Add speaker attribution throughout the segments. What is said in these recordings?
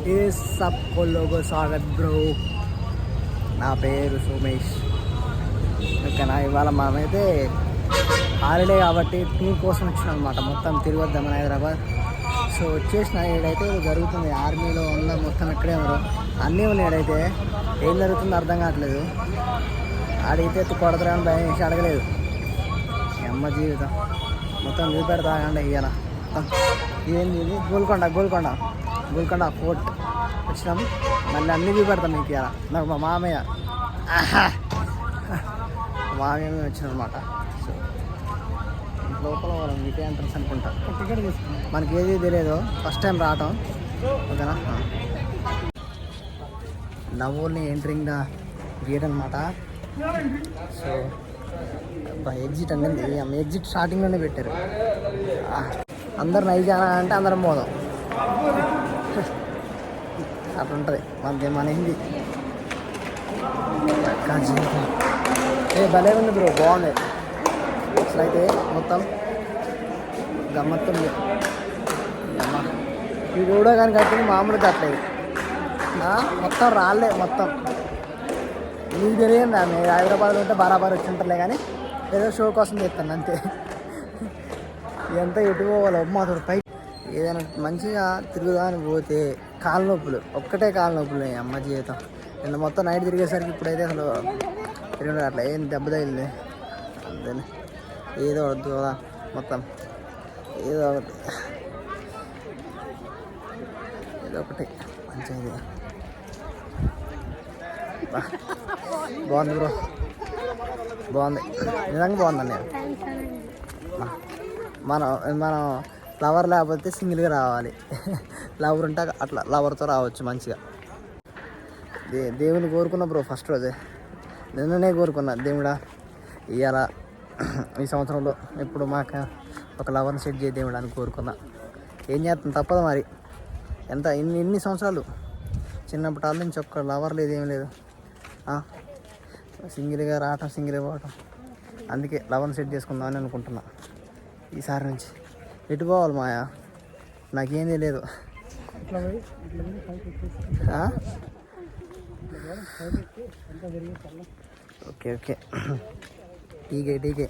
Speaker 1: सबको लोगों स्वागत ब्रो. నా పేరు సోమేష్. ఓకేనా, ఇవాళ మనమైతే హాలిడే కాబట్టి టూర్ కోసం వచ్చినాం అనమాట. మొత్తం తిరిగి వద్దామని హైదరాబాద్. సో వచ్చేసిన ఏడైతే జరుగుతుంది ఆర్మీలో ఉన్న మొత్తం ఎక్కడే ఉన్నారు, అన్నీ ఉన్నాయి. ఏడైతే ఏం జరుగుతుందో అర్థం కావట్లేదు. అడిగితే కొడతారా అని భయం వేసి అడగలేదు. అమ్మ జీవితం మొత్తం చూపెడతా అండి ఇవాళ. ఏంది ఇది? గోల్కొండ ఫోర్ట్ వచ్చినాం. మళ్ళీ అన్నీ చూపెడతాం మీకు ఇవాళ. నాకు మా మామయ్య వచ్చినాం అనమాట. సో లోపల వాళ్ళం మీకే ఎంట్రన్స్ అనుకుంటా. టికెట్ తీసుకున్నాం, మనకి ఏది తెలియదు, ఫస్ట్ టైం రావటం. ఓకేనా, నవోల్ని ఎంట్రింగ్ ద గేట్ అనమాట. సో ఎగ్జిట్ అనేది ఎగ్జిట్ స్టార్టింగ్లోనే పెట్టారు. అందరు నైజానా అంటే అందరం పోదాం అట్లా ఉంటుంది మన హిందీ. భలే ఉంది బ్రో, బాగుంది అసలు. అయితే మొత్తం గమ్మత్తుంది. ఈ కూడా కానీ కట్టింది మామూలుగా కట్టలేదు, మొత్తం రాళ్ళే మొత్తం. నీకు తెలియదు మీరు హైదరాబాద్లో ఉంటే బరాబర్ వచ్చి ఉంటారులే, కానీ ఏదో షో కోసం చేస్తాను అంతే. ఎంత ఎటు పోవాలి మాతో పై ఏదైనా మంచిగా తిరుగుదామని పోతే కాళ్ళ నొప్పులు, ఒక్కటే కాళ్ళ నొప్పులు. అమ్మ జీవితం నిన్న మొత్తం నైట్ తిరిగేసరికి ఇప్పుడైతే అసలు తిరిగి అట్లా ఏం దెబ్బ తగిలింది అంతే. ఏదో వద్దు కదా మొత్తం, ఏదో ఒకటి మంచిది. బాగుంది బ్రో, బాగుంది, నిజంగా బాగుందండి. మనం లవర్ లేకపోతే సింగిల్గా రావాలి, లవర్ ఉంటే అట్లా లవర్తో రావచ్చు మంచిగా. దేవుని కోరుకున్నా బ్రో ఫస్ట్ రోజే. నిన్ననే కోరుకున్నా, దేవుడా ఇవాళ ఈ సంవత్సరంలో ఇప్పుడు మాకు ఒక లవర్ని సెట్ చేయ దేవుడా అని కోరుకున్నా. ఏం చేస్తాం, తప్పదు మరి. ఎంత ఇన్ని సంవత్సరాలు చిన్నప్పటి వాళ్ళ నుంచి ఒక్క లవర్ లేదు, ఏం లేదు. సింగిల్గా రావటం, సింగిల్గా పోవటం. అందుకే లవర్ని సెట్ చేసుకుందామని అనుకుంటున్నా ఈసారి నుంచి. ఎటు పోవాలి మాయా, నాకేం తెలియదు. ఓకే టీకే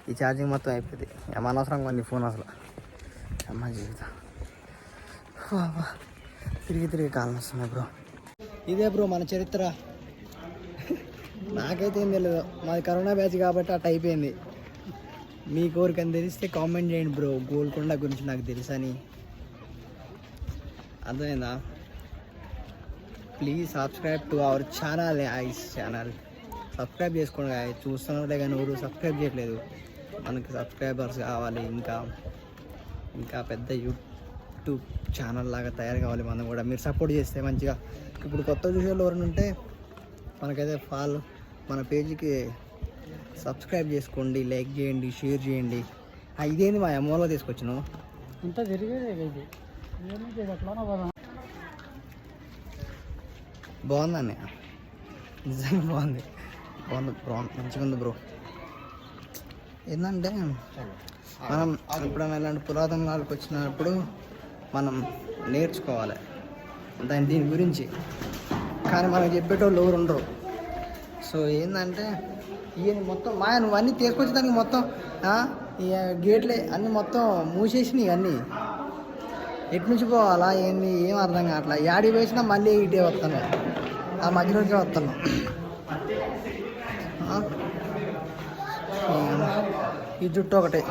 Speaker 1: ఈ ఛార్జింగ్ మొత్తం అయిపోయింది. అనవసరంగా ఉంది ఫోన్ అసలు. అమ్మ జీవితం తిరిగి కాలం వస్తున్నాయి బ్రో. ఇదే బ్రో మన చరిత్ర. నాకైతే ఏం తెలియదు, మాది కరోనా బ్యాచ్ కాబట్టి అట్లా అయిపోయింది. మీ కోరికని తెలిస్తే కామెంట్ చేయండి బ్రో, గోల్కొండ గురించి నాకు తెలుసని. అర్థమైందా? Please subscribe to our channel, ice channel. Subscribe చేసుకోండి. చూస్తున్నారులే కానీ ఎవరు సబ్స్క్రైబ్ చేయట్లేదు. మనకి సబ్స్క్రైబర్స్ కావాలి, ఇంకా పెద్ద యూట్యూబ్ ఛానల్ లాగా తయారు కావాలి మనం కూడా. మీరు సపోర్ట్ చేస్తే మంచిగా. ఇప్పుడు కొత్త చూసేవాళ్ళు ఎవరైనా ఉంటే మనకైతే మన పేజీకి సబ్స్క్రైబ్ చేసుకోండి, లైక్ చేయండి, షేర్ చేయండి. ఇదేంది మా అమ్మలో తీసుకొచ్చాను ఇంత జరిగేది. బాగుందండి, నిజంగా బాగుంది మంచిగా ఉంది బ్రో. ఏంటంటే మనం ఎప్పుడైనా ఇలాంటి పురాతనాలకు వచ్చినప్పుడు మనం నేర్చుకోవాలి దీని గురించి, కానీ మనకు చెప్పేటోళ్ళు ఎవరు ఉండరు. సో ఏంటంటే ఈయన మొత్తం నువ్వు అన్నీ తీసుకొచ్చేదానికి మొత్తం ఈ గేట్లే అన్నీ మొత్తం మూసేసినాయి. అన్నీ ఎటు నుంచి పోవాలా ఏంది ఏం అర్థం కావట్లా. యాడికి వేసినా మళ్ళీ ఇటే వస్తాను, ఆ మధ్యలోకే వస్తాను. ఈ జుట్టు ఒకటే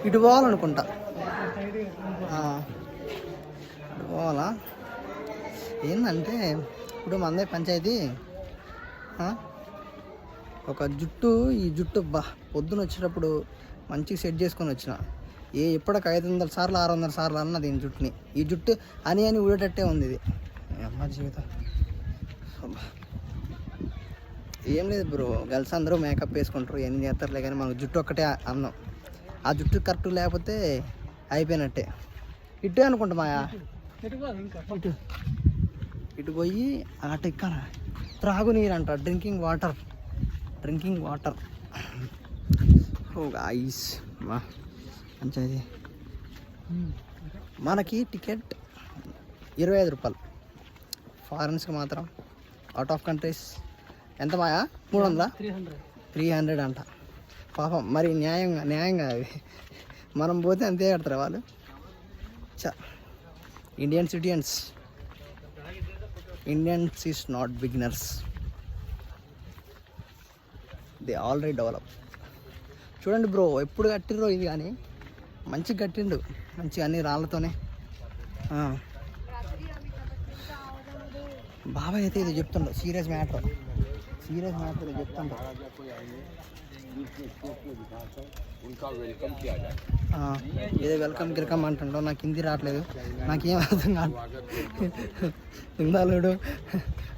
Speaker 1: ఇటు పోవాలనుకుంటా, ఇటు పోవాలా. ఏంటంటే ఇప్పుడు మనదే పంచాయతీ. ఒక ఈ జుట్టు పొద్దున వచ్చేటప్పుడు మంచిగా సెట్ చేసుకొని వచ్చిన. ఎప్పటికి 500 సార్లు 600 సార్లు అన్న దీని జుట్టుని. ఈ జుట్టు అని ఊడేటట్టే ఉంది ఇది. అమ్మ జీవితం ఏం లేదు బ్రో, గర్ల్స్ అందరూ మేకప్ వేసుకుంటారు, ఏం చేస్తారులే, కానీ మనకు జుట్టు ఒక్కటే అన్నం. ఆ జుట్టు కరెక్ట్ లేకపోతే అయిపోయినట్టే. ఇట్టే అనుకుంటా మాయా, ఇటు పోయి అటు ఎక్కడ త్రాగునీరు అంట, డ్రింకింగ్ వాటర్. ఓ ఐస్ మంచిది. మనకి టికెట్ 25 రూపాయలు. ఫారెన్స్కి మాత్రం అవుట్ ఆఫ్ కంట్రీస్ ఎంత మాయా 300 అంట. పాపం మరి న్యాయంగా అది మనం పోతే అంతే కడతారు వాళ్ళు. Indians is not beginners, they already develop. చూడండి బ్రో, ఎప్పుడు కట్టిర్రో ఇది కానీ మంచిగా కట్టిండు, మంచిగా అన్ని రాళ్ళతోనే. బాబాయ్ అయితే ఇది చెప్తుండు, సీరియస్ మ్యాటర్ ఇది చెప్తుండు. ఏదో వెల్కమ్ అంటుండో, నాకు హిందీ రావట్లేదు, నాకేం అర్థం కాదు. హిందాలుడు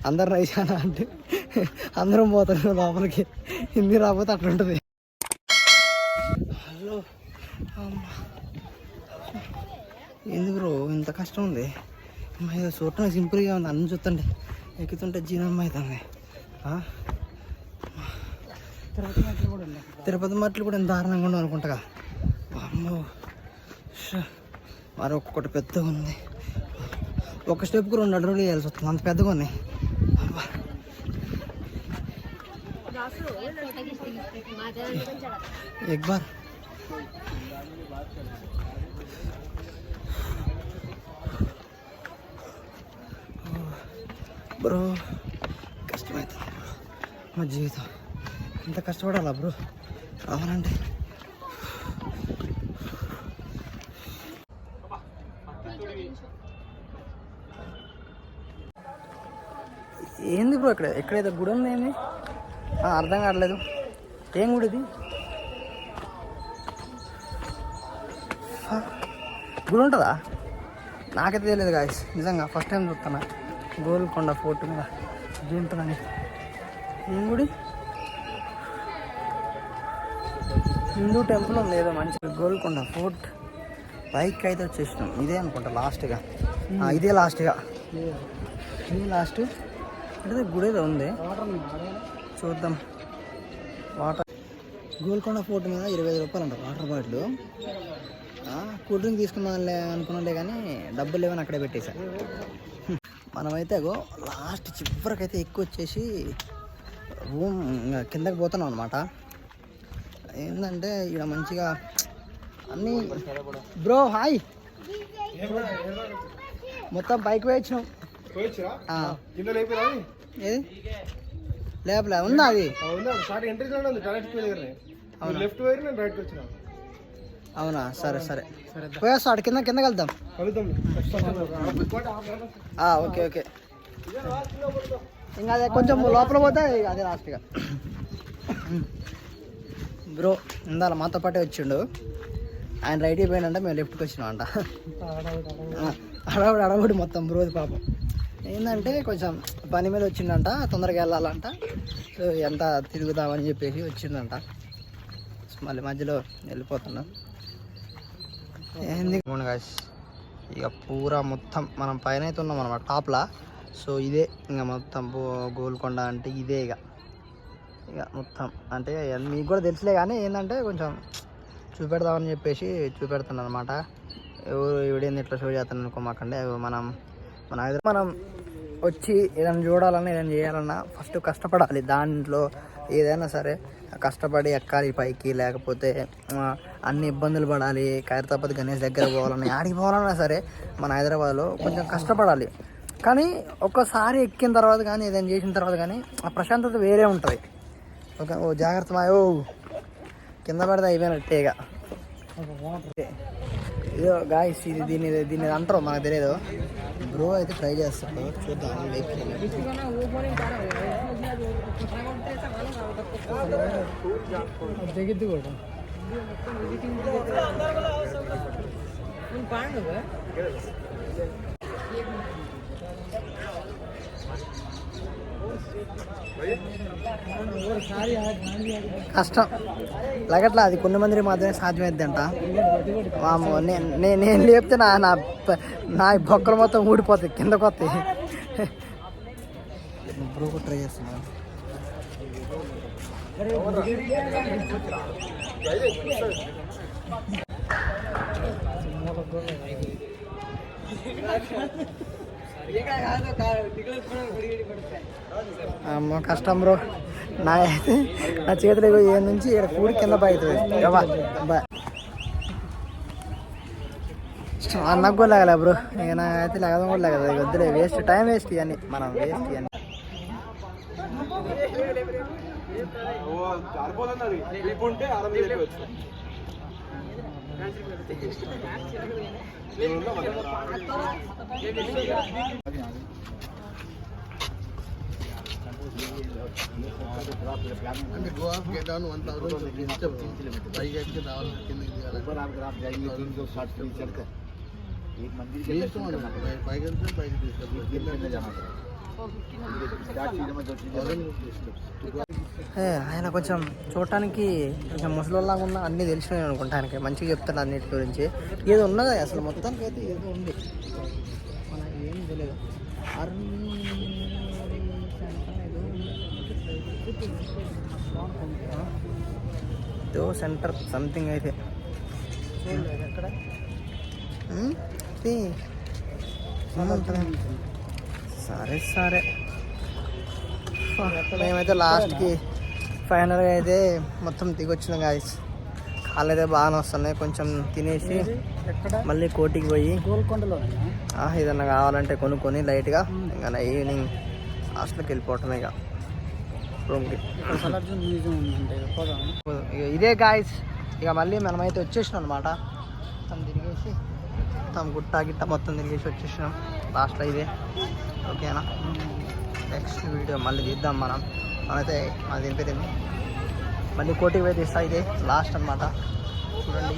Speaker 1: అందరు రైసానా అంటే అందరం పోతారు లోపలికి, హిందీ రాకపోతే అట్లుంటుంది. హలో ఏంది బ్రో ఇంత కష్టం ఉంది? ఏదో చూడటం సింపుల్గా ఉంది, అన్ని చూస్తుంటే ఎక్కుతుంటే జీవనం అవుతుంది. తిరుపతి మట్లు కూడా ఎంత దారుణంగా ఉండవు అనుకుంటా. అమ్మో మరి ఒక్కొక్కటి పెద్దగా ఉంది, ఒక స్టెప్కి 2 అడుగులు వేయాల్సి వస్తుంది, అంత పెద్దగా ఉన్నాయి. ఎక్ బార్ బ్రో కష్టమవుతుంది మా జీవితం. ఎంత కష్టపడాలా బ్రో రావాలంటే? ఏంది బ్రో ఎక్కడైతే గుడి ఉంది? ఏంది అర్థం కావట్లేదు, ఏం గుడి ఇది? గుడి ఉంటుందా? నాకైతే తెలియదు గాయస్, నిజంగా ఫస్ట్ టైం చూస్తున్నా. గోల్కొండ ఫోర్ట్ మీద ఇది ఉంటుందని. ఏం గుడి? హిందూ టెంపుల్ ఉంది ఏదో మంచిగా. గోల్కొండ ఫోర్ట్ పైకి అయితే వచ్చేసినాం. ఇదే అనుకుంటా లాస్ట్గా, ఇదే లాస్ట్గా, ఇదే లాస్ట్ అంటే గుడి ఏదో ఉంది, చూద్దాం. వాటర్ గోల్కొండ ఫోర్ట్ మీద 25 రూపాయలు అంట వాటర్ బాటిల్. కూల్ డ్రింక్ తీసుకుందాంలే అనుకున్నాలే కానీ డబ్బులు లేవని అక్కడే పెట్టేశారు. మనమైతే లాస్ట్ చివరికైతే ఎక్కువ వచ్చేసి రూమ్ కిందకి పోతున్నాం అనమాట. ఏంటంటే ఇక్కడ మంచిగా అన్నీ. బ్రో హాయ్, మొత్తం పైకి పోయించినాం. ఏది లేపలే ఉందా అది? అవునా, సరే పోయేస్తా. అక్కడ కిందకి వెళ్దాం. ఓకే ఇంకా అదే కొంచెం లోపల పోతే అదే లాస్ట్గా. బ్రో ఇందాల మాతో పాటే వచ్చిండు, ఆయన రైట్కి పోయినంటే మేము లెఫ్ట్కి వచ్చినాం అంట. అడవుడు మొత్తం బ్రోది పాపం. ఏంటంటే కొంచెం పని మీద వచ్చిండంట, తొందరగా వెళ్ళాలంట. సో ఎంత తిరుగుదామని చెప్పేసి వచ్చిందంట. మళ్ళీ మధ్యలో వెళ్ళిపోతున్నాం. ఏంది ఇక పూరా మొత్తం మనం పైన అయితే ఉన్నాం అనమాట, టాప్లా. సో ఇదే ఇంకా మొత్తం గోల్కొండ అంటే ఇదే. ఇక మొత్తం అంటే మీకు కూడా తెలుసులే కానీ ఏంటంటే కొంచెం చూపెడదామని చెప్పేసి చూపెడుతున్నాను అనమాట. ఎవరు ఎవడేంది ఇట్లా షో చేస్తాను అనుకోమాకండి. మనం వచ్చి ఏదైనా చూడాలన్నా ఏదైనా చేయాలన్నా ఫస్ట్ కష్టపడాలి. దాంట్లో ఏదైనా సరే కష్టపడి ఎక్కాలి పైకి, లేకపోతే అన్ని ఇబ్బందులు పడాలి. ఖైరతాబాద్ గణేష్ దగ్గర పోవాలన్నా ఆడికి పోవాలన్నా సరే మన హైదరాబాద్లో కొంచెం కష్టపడాలి. కానీ ఒక్కసారి ఎక్కిన తర్వాత కానీ ఏదైనా చేసిన తర్వాత కానీ ఆ ప్రశాంతత వేరే ఉంటుంది. ఓ జాగ్రత్త మాయో, కింద పడితే అయిపోయినట్టేగా. ఇదో గాయస్, ఇది దీన్ని అంటారు మనకు తెలియదు. బ్రో అయితే ట్రై చేస్తాడు, చూద్దాం. దిగిద్ది కూడా కష్టం లగట్లా. అది కొన్ని మందికి మాత్రమే సాధ్యమైద్ది అంట. నేను లేపితే నా బొక్కలు మొత్తం ఊడిపోతాయి, కిందకు వస్తాయి. బ్రో ట్రై చేస్తున్నాను. అమ్మ కష్టం బ్రో. నా అయితే నా చేతిలో ఏ నుంచి ఇక్కడ కూడి కింద పడుతుంది అన్నకు కూడా లాగలే బ్రో. ఇక నాకైతే లాగడం కూడా లాగదు. ఇక వద్దులే, వేస్ట్ టైం వేస్ట్ ఇవన్నీ, మనం వేస్ట్ ఇవన్నీ.
Speaker 2: అంటే గో ఆఫ్ గెట్ డౌన్ 1000 పైకి ఎక్కి రావాలి, కిందకి పైకి వెళ్తే పైకి
Speaker 1: ఆయన కొంచెం చూడటానికి కొంచెం ముసలిలాగా ఉన్న అన్నీ తెలిసినాయి అనుకుంటానికి, మంచిగా చెప్తాడు అన్నిటి గురించి. ఏదో ఉన్నదా అసలు మొత్తానికి అయితే ఏదో ఉంది, మనకి ఏం తెలియదు. ఏదో సెంటర్ సంథింగ్ అయితే ఎక్కడ సరే సరే. మేమైతే లాస్ట్కి ఫైనల్గా అయితే మొత్తం దిగొచ్చినాం గాయస్. కాళ్ళు అయితే బాగానే వస్తున్నాయి. కొంచెం తినేసి మళ్ళీ కోటికి పోయి
Speaker 2: గోల్కొండలో
Speaker 1: ఏదన్నా కావాలంటే కొనుక్కొని లైట్గా ఇంకా ఈవినింగ్ హాస్టల్కి వెళ్ళిపోవటం ఇక రూమ్కి. ఇక ఇదే గాయస్. ఇక మళ్ళీ మనమైతే వచ్చేసినాం అనమాట. మొత్తం తిరిగేసి మొత్తం గుట్ట గిట్ట మొత్తం తిరిగేసి వచ్చేసినాం. లాస్ట్లో ఇదే ఓకేనా. నెక్స్ట్ వీడియో మళ్ళీ తీద్దాం మనమైతే అది తింపేది మళ్ళీ కోటికి పోయి తీస్తా. ఇదే లాస్ట్ అనమాట, చూడండి.